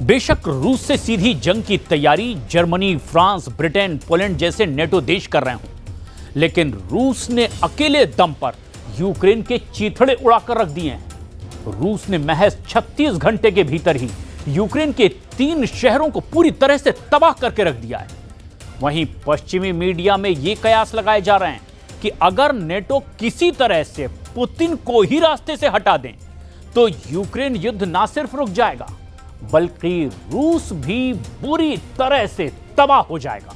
बेशक रूस से सीधी जंग की तैयारी जर्मनी, फ्रांस, ब्रिटेन, पोलैंड जैसे नेटो देश कर रहे हों, लेकिन रूस ने अकेले दम पर यूक्रेन के चीथड़े उड़ाकर रख दिए हैं। रूस ने महज 36 घंटे के भीतर ही यूक्रेन के 3 शहरों को पूरी तरह से तबाह करके रख दिया है। वहीं पश्चिमी मीडिया में यह कयास लगाए जा रहे हैं कि अगर नेटो किसी तरह से पुतिन को ही रास्ते से हटा दें तो यूक्रेन युद्ध ना सिर्फ रुक जाएगा बल्कि रूस भी बुरी तरह से तबाह हो जाएगा।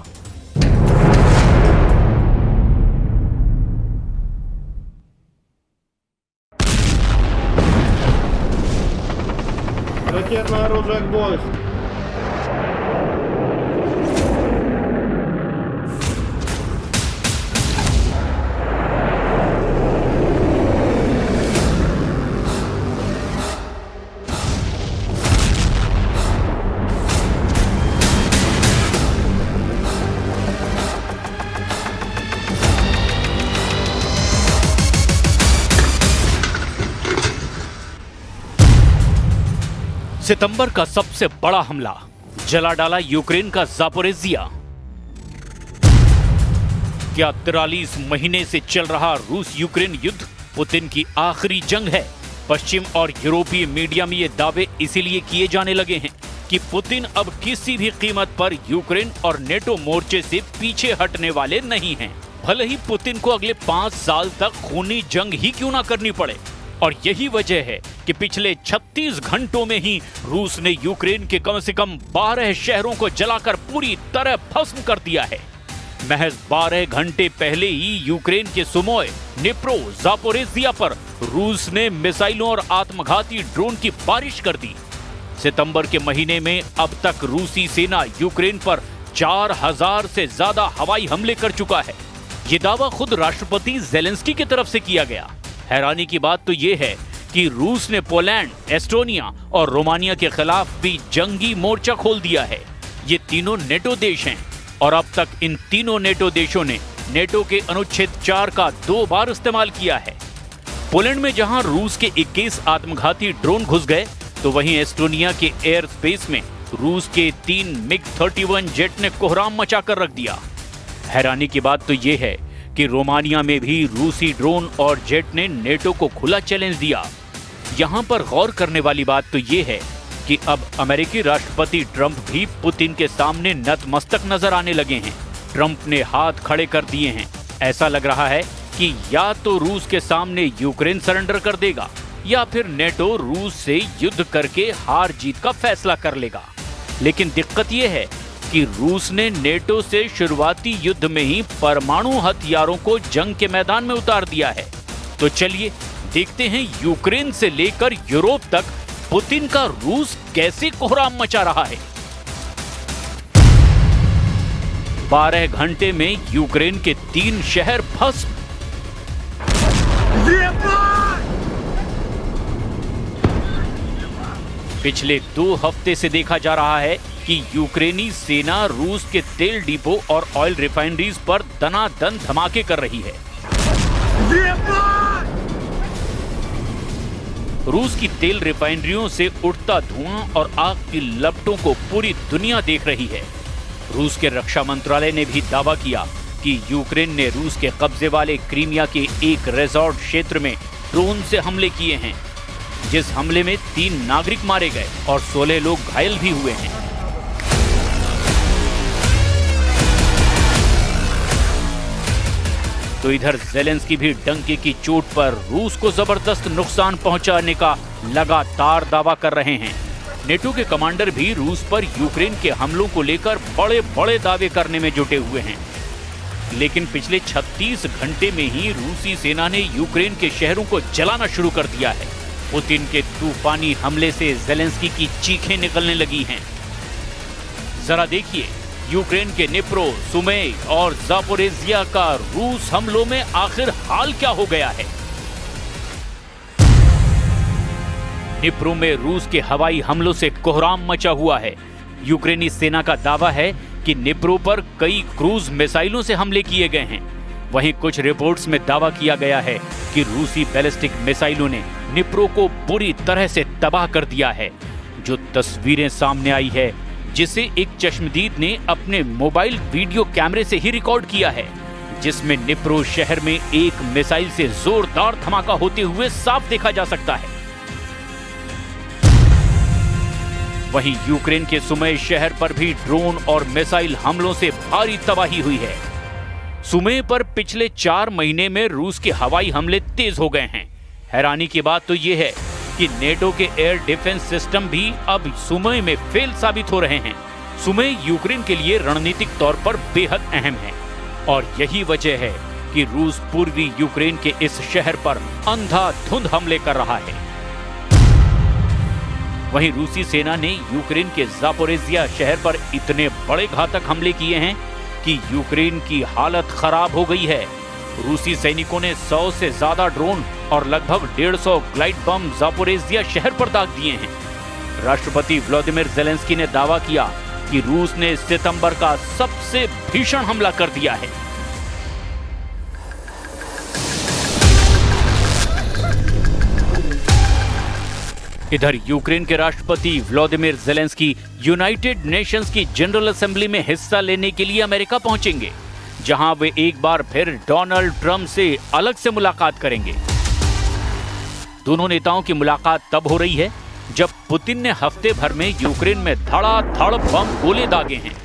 Ракетное оружие «Гвоздь». सितंबर का सबसे बड़ा हमला, जला डाला यूक्रेन का ज़ापोरिज़िया। क्या 43 महीने से चल रहा रूस यूक्रेन युद्ध पुतिन की आखिरी जंग है? पश्चिम और यूरोपीय मीडिया में ये दावे इसीलिए किए जाने लगे हैं कि पुतिन अब किसी भी कीमत पर यूक्रेन और नेटो मोर्चे से पीछे हटने वाले नहीं हैं। भले ही पुतिन को अगले 5 साल तक खूनी जंग ही क्यों ना करनी पड़े। और यही वजह है कि पिछले 36 घंटों में ही रूस ने यूक्रेन के कम से कम 12 शहरों को जलाकर पूरी तरह भस्म कर दिया है। महज 12 घंटे पहले ही यूक्रेन के सुमोय, निप्रो, ज़ापोरिज़िया पर रूस ने मिसाइलों और आत्मघाती ड्रोन की बारिश कर दी। सितंबर के महीने में अब तक रूसी सेना यूक्रेन पर 4000 से ज्यादा हवाई हमले कर चुका है। ये दावा खुद राष्ट्रपति ज़ेलेंस्की की तरफ से किया गया। हैरानी की बात तो ये है कि रूस ने पोलैंड, एस्टोनिया और रोमानिया के खिलाफ भी जंगी मोर्चा खोल दिया है। ये तीनों नेटो देश हैं और अब तक इन तीनों नेटो देशों ने नेटो के अनुच्छेद 4 का 2 बार इस्तेमाल किया है। पोलैंड में जहां रूस के 21 आत्मघाती ड्रोन घुस गए, तो वहीं एस्टोनिया के एयर स्पेस में रूस के 3 मिग-31 जेट ने कोहराम मचाकर रख दिया। हैरानी की बात तो ये है कि रोमानिया में भी रूसी ड्रोन और जेट ने नेटो को खुला चैलेंज दिया। यहां पर गौर करने वाली बात तो ये है कि अब अमेरिकी राष्ट्रपति ट्रंप भी पुतिन के सामने नतमस्तक नजर आने लगे हैं। ट्रंप ने हाथ खड़े कर दिए हैं। ऐसा लग रहा है कि या तो रूस के सामने यूक्रेन सरेंडर कर देगा या फिर नेटो रूस से युद्ध करके हार जीत का फैसला कर लेगा। लेकिन दिक्कत यह है कि रूस ने नेटो से शुरुआती युद्ध में ही परमाणु हथियारों को जंग के मैदान में उतार दिया है। तो चलिए देखते हैं यूक्रेन से लेकर यूरोप तक पुतिन का रूस कैसे कोहराम मचा रहा है। 12 घंटे में यूक्रेन के 3 शहर भस्म। पिछले 2 हफ्ते से देखा जा रहा है कि यूक्रेनी सेना रूस के तेल डिपो और ऑयल रिफाइनरीज पर दनादन धमाके कर रही है। रूस की तेल रिफाइनरियों से उठता धुआं और आग की लपटों को पूरी दुनिया देख रही है। रूस के रक्षा मंत्रालय ने भी दावा किया कि यूक्रेन ने रूस के कब्जे वाले क्रीमिया के एक रिजॉर्ट क्षेत्र में ड्रोन से हमले किए हैं, जिस हमले में 3 नागरिक मारे गए और 16 लोग घायल भी हुए हैं। तो इधर ज़ेलेंस्की भी डंके की चोट पर रूस को जबरदस्त नुकसान पहुंचाने का लगातार दावा कर रहे हैं। नेटो के कमांडर भी रूस पर यूक्रेन के हमलों को लेकर बड़े बड़े दावे करने में जुटे हुए हैं। लेकिन पिछले 36 घंटे में ही रूसी सेना ने यूक्रेन के शहरों को जलाना शुरू कर दिया है। पुतिन के तूफानी हमले से ज़ेलेंस्की की चीखें निकलने लगी हैं। जरा देखिए यूक्रेन के निप्रो, सुमे और ज़ापोरिज़िया का रूस हमलों में आखिर हाल क्या हो गया है। निप्रो में रूस के हवाई हमलों से कोहराम मचा हुआ है। यूक्रेनी सेना का दावा है कि निप्रो पर कई क्रूज मिसाइलों से हमले किए गए हैं। वहीं कुछ रिपोर्ट्स में दावा किया गया है कि रूसी बैलिस्टिक मिसाइलों ने निप्रो को बुरी तरह से तबाह कर दिया है। जो तस्वीरें सामने आई है, जिसे एक चश्मदीद ने अपने मोबाइल वीडियो कैमरे से ही रिकॉर्ड किया है, जिसमें निप्रो शहर में एक मिसाइल से जोरदार धमाका होते हुए साफ देखा जा सकता है। वहीं यूक्रेन के सुमे शहर पर भी ड्रोन और मिसाइल हमलों से भारी तबाही हुई है। सुमे पर पिछले 4 महीने में रूस के हवाई हमले तेज हो गए हैं। हैरानी की बात तो यह है कि नेटो के एयर डिफेंस सिस्टम भी अब सुमे में फेल साबित हो रहे हैं। सुमे यूक्रेन के लिए रणनीतिक तौर पर बेहद अहम है और यही वजह है कि रूस पूर्वी यूक्रेन के इस शहर पर अंधाधुंध हमले कर रहा है। वहीं रूसी सेना ने यूक्रेन के ज़ापोरिज़िया शहर पर इतने बड़े घातक हमले किए हैं कि यूक्रेन की हालत खराब हो गई है। रूसी सैनिकों ने 100 से ज्यादा ड्रोन और लगभग 150 ग्लाइड बम ज़ापोरिज़िया शहर पर दाग दिए हैं। राष्ट्रपति व्लादिमीर ज़ेलेंस्की ने दावा किया कि रूस ने सितंबर का सबसे भीषण हमला कर दिया है। इधर यूक्रेन के राष्ट्रपति व्लादिमीर ज़ेलेंस्की यूनाइटेड नेशंस की जनरल असेंबली में हिस्सा लेने के लिए अमेरिका पहुंचेंगे, जहां वे एक बार फिर डोनाल्ड ट्रंप से अलग से मुलाकात करेंगे। दोनों नेताओं की मुलाकात तब हो रही है जब पुतिन ने हफ्ते भर में यूक्रेन में धड़ाधड़ बम गोले दागे हैं।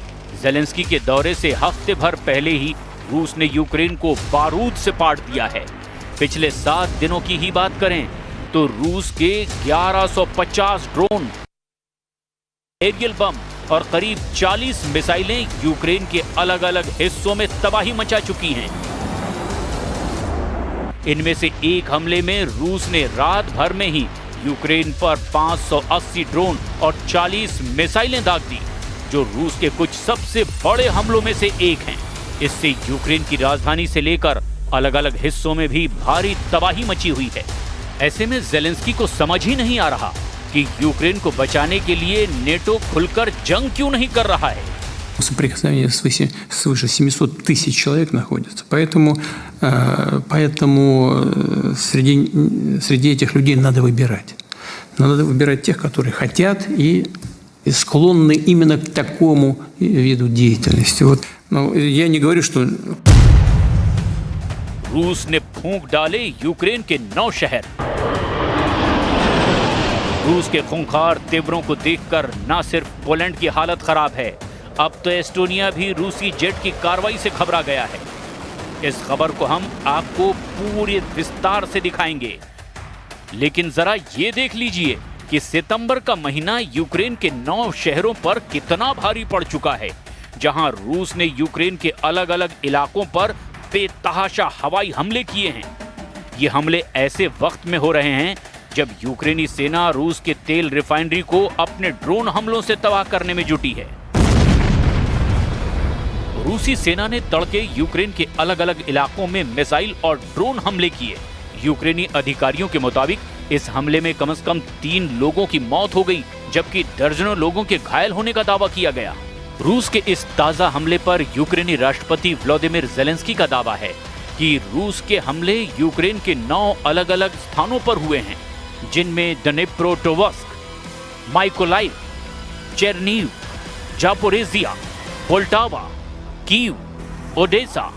ज़ेलेंस्की के दौरे से हफ्ते भर पहले ही रूस ने यूक्रेन को बारूद से पाट दिया है। पिछले 7 दिनों की ही बात करें तो रूस के 1150 ड्रोन, एरियल बम और करीब 40 मिसाइलें यूक्रेन के अलग अलग हिस्सों में तबाही मचा चुकी हैं। इनमें से एक हमले में रूस ने रात भर में ही यूक्रेन पर 580 ड्रोन और 40 मिसाइलें दाग दी, जो रूस के कुछ सबसे बड़े हमलों में से एक हैं। इससे यूक्रेन की राजधानी से लेकर अलग अलग हिस्सों में भी भारी तबाही मची हुई है। ऐसे में ज़ेलेंस्की को समझ ही नहीं आ रहा कि यूक्रेन को बचाने के लिए नेटो खुलकर जंग क्यों नहीं कर रहा है। Соприкосновение свыше 700 тысяч человек находится. Поэтому среди этих людей надо выбирать. Надо выбирать тех, которые хотят и склонны именно к такому виду деятельности. Вот, я не говорю, что रूस ने फूंक डाले यूक्रेन के 9 शहर। रूस के खूंखार तेवरों को देखकर न सिर्फ पोलैंड की हालत खराब है, अब तो एस्टोनिया भी रूसी जेट की कार्रवाई से घबरा गया है। इस खबर को हम आपको पूरे विस्तार से दिखाएंगे, लेकिन जरा ये देख लीजिए कि सितंबर का महीना यूक्रेन के 9 शहरों पर कितना भारी पड़ चुका है, जहां रूस ने यूक्रेन के अलग अलग इलाकों पर बेतहाशा हवाई हमले किए हैं। ये हमले ऐसे वक्त में हो रहे हैं जब यूक्रेनी सेना रूस के तेल रिफाइनरी को अपने ड्रोन हमलों से तबाह करने में जुटी है। रूसी सेना ने तड़के यूक्रेन के अलग अलग इलाकों में मिसाइल और ड्रोन हमले किए। यूक्रेनी अधिकारियों के मुताबिक इस हमले में कम से कम 3 लोगों की मौत हो गई, जबकि दर्जनों लोगों के घायल होने का दावा किया गया। रूस के इस ताजा हमले पर यूक्रेनी राष्ट्रपति व्लादिमीर ज़ेलेंस्की का दावा है कि रूस के हमले यूक्रेन के 9 अलग अलग स्थानों पर हुए हैं, जिनमें Dnipropetrovsk, Mykolaiv, Chernihiv, Zaporizhzhia, Poltava, Kyiv, Odesa,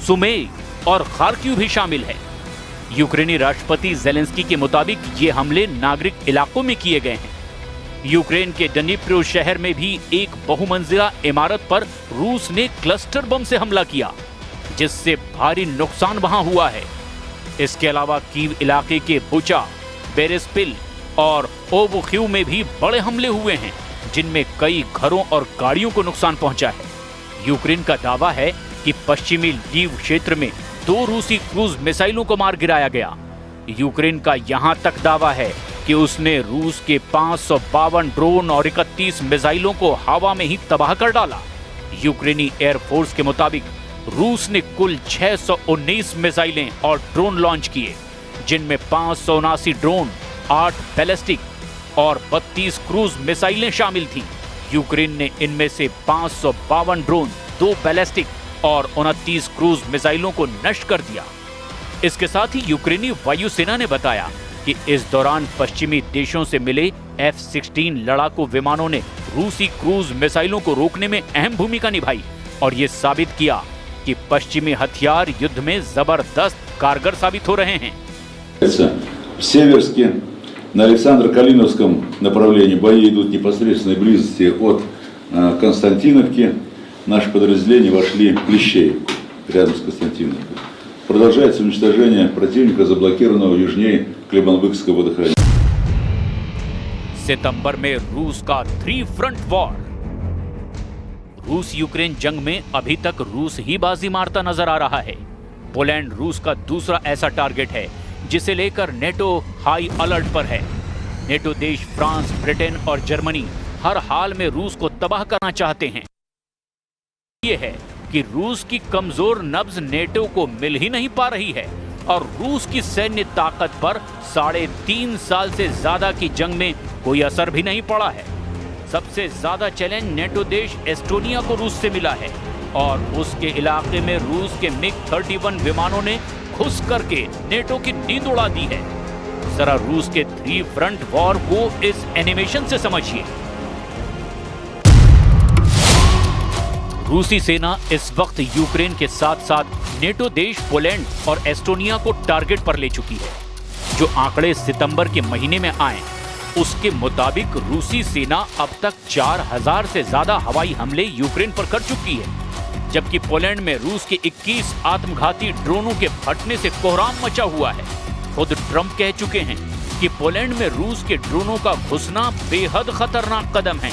Sumy और खार्किव भी शामिल है। यूक्रेनी राष्ट्रपति ज़ेलेंस्की के मुताबिक ये हमले नागरिक इलाकों में किए गए हैं। यूक्रेन के डनिप्रो शहर में भी एक बहुमंजिला इमारत पर रूस ने क्लस्टर बम से हमला किया, जिससे भारी नुकसान वहां हुआ है। इसके अलावा कीव इलाके के बुचा, बेरेस्पिल और ओवोखिव में भी बड़े हमले हुए हैं, जिनमें कई घरों और गाड़ियों को नुकसान पहुंचा है। यूक्रेन का दावा है कि पश्चिमी लीव क्षेत्र में 2 रूसी क्रूज मिसाइलों को मार गिराया गया। यूक्रेन का यहां तक दावा है कि उसने रूस के 552 ड्रोन और 31 मिसाइलों को हवा में ही तबाह कर डाला। यूक्रेनी एयरफोर्स के मुताबिक रूस ने कुल 619 मिसाइलें और ड्रोन लॉन्च किए, जिनमें 579 ड्रोन, 8 बैलिस्टिक और 32 क्रूज मिसाइलें शामिल थीं। यूक्रेन ने इनमें से 552 ड्रोन, 2 बैलिस्टिक और 29 क्रूज मिसाइलों को नष्ट कर दिया। इसके साथ ही यूक्रेनी वायुसेना ने बताया कि इस दौरान पश्चिमी देशों से मिले F-16 लड़ाकू विमानों ने रूसी क्रूज मिसाइलों को रोकने में अहम भूमिका निभाई और ये साबित किया कि पश्चिमी हथियार युद्ध में जबरदस्त कारगर साबित हो रहे हैं। В Северске, на Александро-Калиновском направлении бои идут в непосредственной близости от Константиновки. Наши подразделения вошли в Плещеевку, рядом с Константиновкой. Продолжается уничтожение противника, заблокированного южнее Клебанбыкского водохранилища. सितंबर में रूस का 3 फ्रंट वॉर। रूस यूक्रेन जंग में अभी तक रूस ही बाजी मारता नजर आ रहा है। पोलैंड रूस का दूसरा ऐसा टारगेट है जिसे लेकर नेटो हाई अलर्ट पर है। नेटो देश फ्रांस, ब्रिटेन और जर्मनी हर हाल में रूस को तबाह करना चाहते हैं। ये है कि रूस की कमजोर नब्ज नेटो को मिल ही नहीं पा रही है और रूस की सैन्य ताकत पर 3.5 साल से ज्यादा की जंग में कोई असर भी नहीं पड़ा है। सबसे ज्यादा चैलेंज नेटो देश एस्टोनिया को रूस से मिला है और उसके इलाके में रूस के MiG-31 विमानों ने घुस करके नेटो की नींद उड़ा दी है। जरा रूस के 3 फ्रंट वॉर को इस एनिमेशन से समझिए। रूसी सेना इस वक्त यूक्रेन के साथ साथ नेटो देश पोलैंड और एस्टोनिया को टारगेट पर ले चुकी है। जो आंकड़े सितंबर के महीने में आए उसके मुताबिक रूसी सेना अब तक 4000 से ज्यादा हवाई हमले यूक्रेन पर कर चुकी है, जबकि पोलैंड में रूस के 21 आत्मघाती ड्रोनों के फटने से कोहराम मचा हुआ है। खुद ट्रंप कह चुके हैं कि पोलैंड में रूस के ड्रोनों का घुसना बेहद खतरनाक कदम है।